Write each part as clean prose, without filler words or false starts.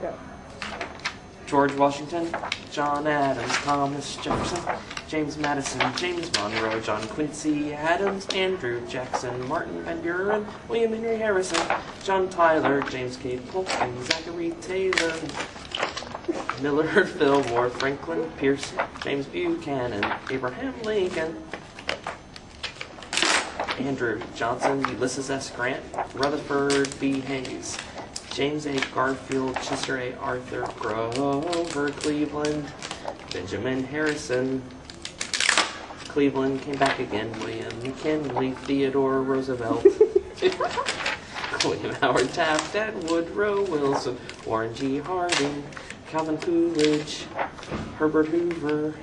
Go. George Washington, John Adams, Thomas Jefferson, James Madison, James Monroe, John Quincy Adams, Andrew Jackson, Martin Van Buren, William Henry Harrison, John Tyler, James K. Polk, Zachary Taylor, Millard Fillmore, Franklin Pierce, James Buchanan, Abraham Lincoln, Andrew Johnson, Ulysses S. Grant, Rutherford B. Hayes, James A. Garfield, Chester A. Arthur, Grover Cleveland, Benjamin Harrison, Cleveland came back again, William McKinley, Theodore Roosevelt, William Howard Taft, Woodrow Wilson, Warren G. Harding, Calvin Coolidge, Herbert Hoover,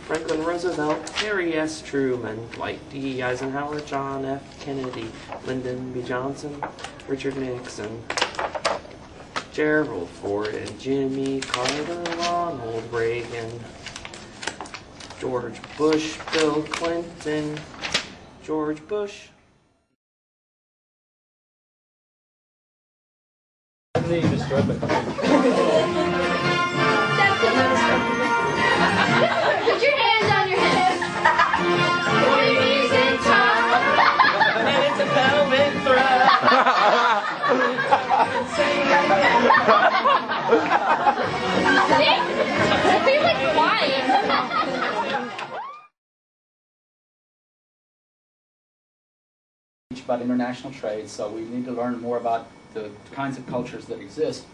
Franklin Roosevelt, Harry S. Truman, Dwight D. Eisenhower, John F. Kennedy, Lyndon B. Johnson, Richard Nixon, Gerald Ford and Jimmy Carter, Ronald Reagan, George Bush, Bill Clinton, George Bush. You destroyed my Put your hands on your hips. Ladies and And it's a pelvic thrust. I feel like crying. About international trade, so we need to learn more about the kinds of cultures that exist.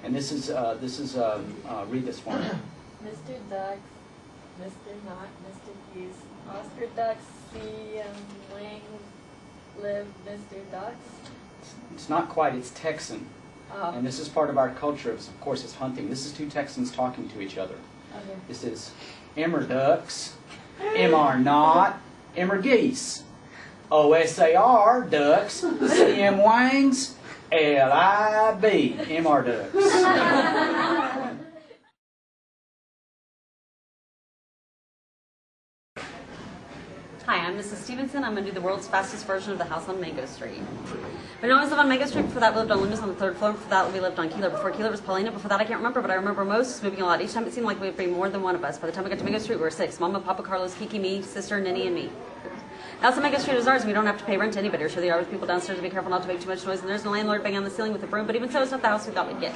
And this is read this one. Mr. Ducks, Mr. Not, Mr. Geese, Oscar Ducks, see wings, live Mr. Ducks. It's not quite, it's Texan. Oh. And this is part of our culture, of course, it's hunting. This is two Texans talking to each other. Okay. This is Emmer ducks, Mr. not, Emmer geese. OSAR ducks, CM wings, LIB, MR ducks. Hi, I'm Mrs. Stevenson. I'm going to do the world's fastest version of the house on Mango Street. We always lived on Mango Street. Before that, we lived on Loomis on the 3rd floor. Before that, we lived on Keeler. Before Keeler was Paulina. Before that, I can't remember, but I remember most moving a lot. Each time it seemed like we would bring more than one of us. By the time we got to Mango Street, we were 6. Mama, Papa, Carlos, Kiki, me, sister, Ninny, and me. The house on Mango Street is ours, and we don't have to pay rent to anybody or share the yard with people downstairs to be careful not to make too much noise. And there's no landlord banging on the ceiling with a broom, but even so, it's not the house we thought we'd get.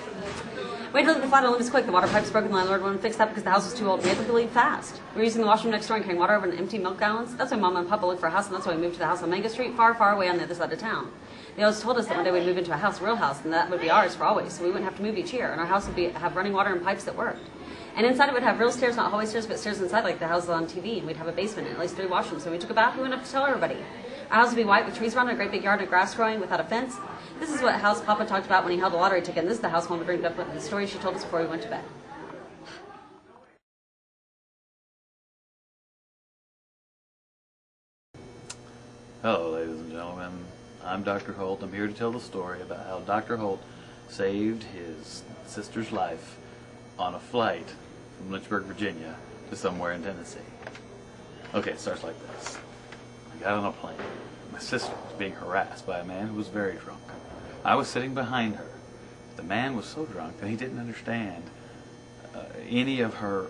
We had to leave the flat on Loomis quick. The water pipe's broken. The landlord wanted to fix that because the house was too old. We had to leave fast. We were using the washroom next door and carrying water over in empty milk gallons. That's why Mama and Papa looked for a house, and that's why we moved to the house on Mango Street, far, far away on the other side of town. They always told us that one day we'd move into a house, a real house, and that would be ours for always, so we wouldn't have to move each year, and our house would have running water and pipes that worked. And inside it would have real stairs, not hallway stairs, but stairs inside like the houses on TV, and we'd have a basement and at least 3 washrooms. So when we took a bath, we wouldn't have to tell everybody. Our house would be white with trees around it, a great big yard and grass growing without a fence. This is what house Papa talked about when he held a lottery ticket, and this is the house Mama dreamed up with the story she told us before we went to bed. Hello, ladies and gentlemen. I'm Dr. Holt. I'm here to tell the story about how Dr. Holt saved his sister's life on a flight from Lynchburg, Virginia to somewhere in Tennessee. Okay, it starts like this. I got on a plane. My sister was being harassed by a man who was very drunk. I was sitting behind her. The man was so drunk that he didn't understand any of her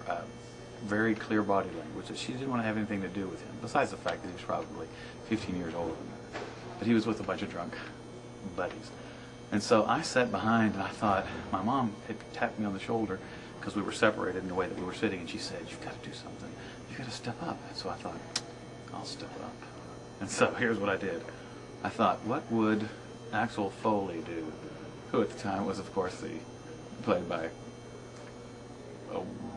very clear body language, that she didn't want to have anything to do with him, besides the fact that he was probably 15 years older than her. But he was with a bunch of drunk buddies. And so I sat behind and I thought, my mom had tapped me on the shoulder because we were separated in the way that we were sitting, and she said, "You've got to do something. You've got to step up." And so I thought, I'll step up. And so here's what I did. I thought, what would Axel Foley do? Who at the time was, of course, played by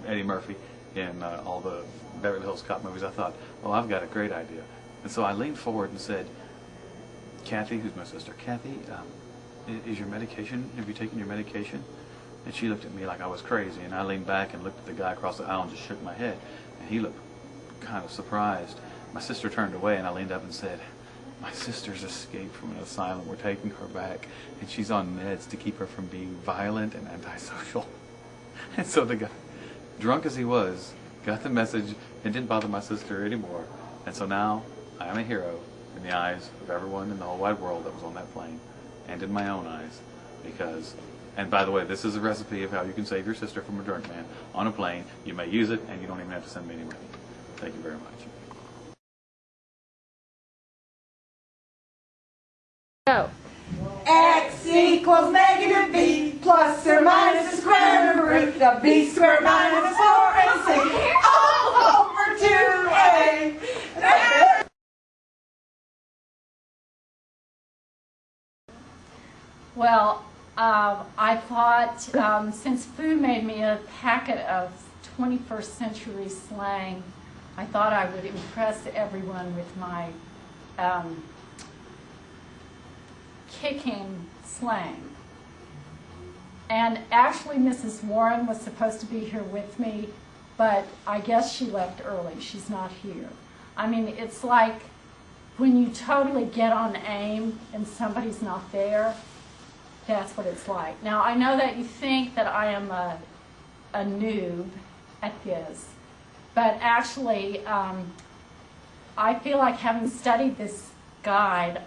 Eddie Murphy in all the Beverly Hills Cop movies. I thought, oh, I've got a great idea. And so I leaned forward and said, "Kathy," who's my sister, "Kathy, is your medication, have you taken your medication?" And she looked at me like I was crazy, and I leaned back and looked at the guy across the aisle and just shook my head. And he looked kind of surprised. My sister turned away, and I leaned up and said, "My sister's escaped from an asylum. We're taking her back, and she's on meds to keep her from being violent and antisocial." And so the guy, drunk as he was, got the message and didn't bother my sister anymore. And so now I am a hero in the eyes of everyone in the whole wide world that was on that plane, and in my own eyes. because, and by the way, this is a recipe of how you can save your sister from a drunk man on a plane. You may use it, and you don't even have to send me any money. Thank you very much. Go. X equals negative b plus or minus the square root of b squared minus 4ac all over 2a. Well, I thought since Fu made me a packet of 21st century slang, I thought I would impress everyone with my kicking slang. And actually Mrs. Warren was supposed to be here with me, but I guess she left early. She's not here. I mean, it's like when you totally get on aim and somebody's not there, that's what it's like. Now, I know that you think that I am a noob at this, but actually I feel like having studied this guide,